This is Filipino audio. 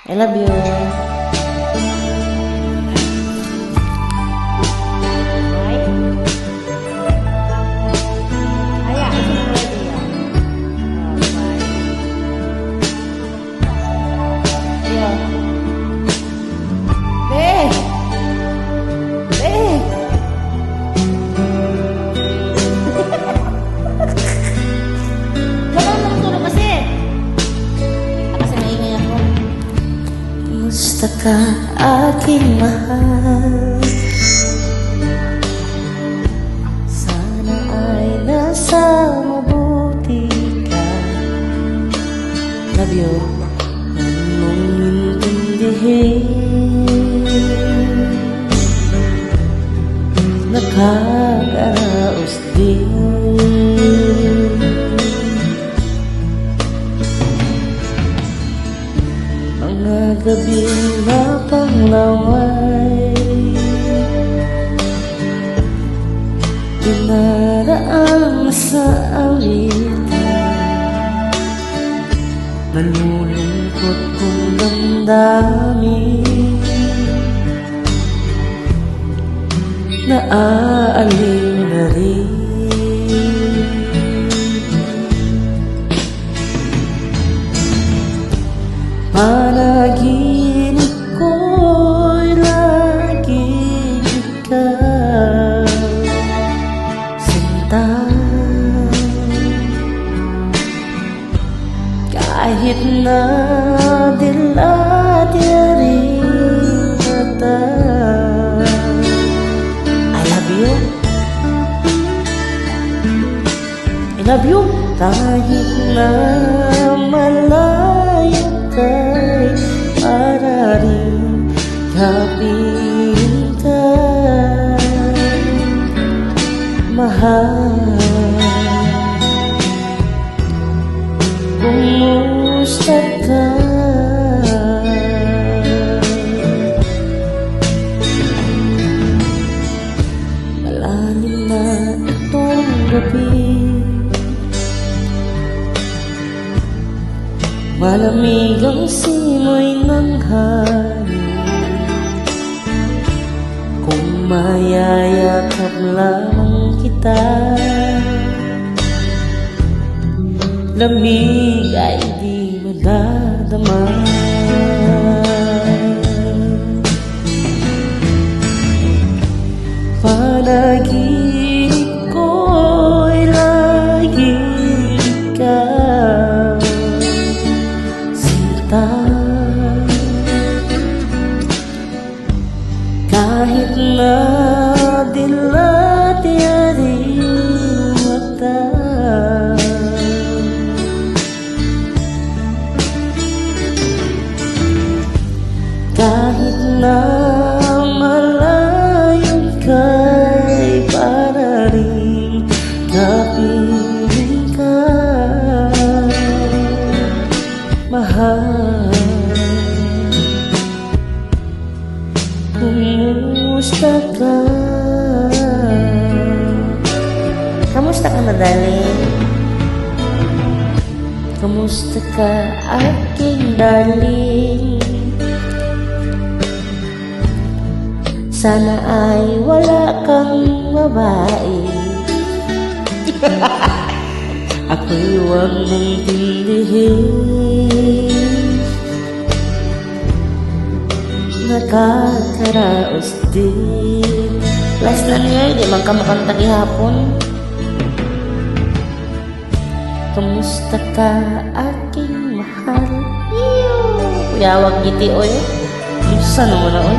I love you. Kumusta ka, aking mahal? Sana ay nasa mabuti ka. Love you. Huwag mong intindihin, nakakaraos din. Mga gabing napanglaway, dinaraan sa awitan, nalulungkot kong damdamin, naaaliw na rin. Panaginip ko'y laging ikaw, sinta. Kahit na dilat yaring mata, I love you. I love you. Kahit na malayo kay para rin kapiling ka, mahal. Kumusta ka? Malalim na itong gabi, malamig ang simoy ng hangin. Kung mayayakap lamang kita, lamig ay di madadama. Panaginip ko'y laging ikaw, kahit na dilat yaring mata. Kahit na malayo kay para rin kapiling ka, mahal. Kumusta ka? Kamusta ka na, darling? Kamusta ka, aking darling? Sana ay wala kang babae. Ako'y huwag mong tindihin, nakakaraos din. Last na niya, di man ka makanta gihapon. Kamusta ka, aking mahal? Uyawag giti, oy. Isa naman na, oy.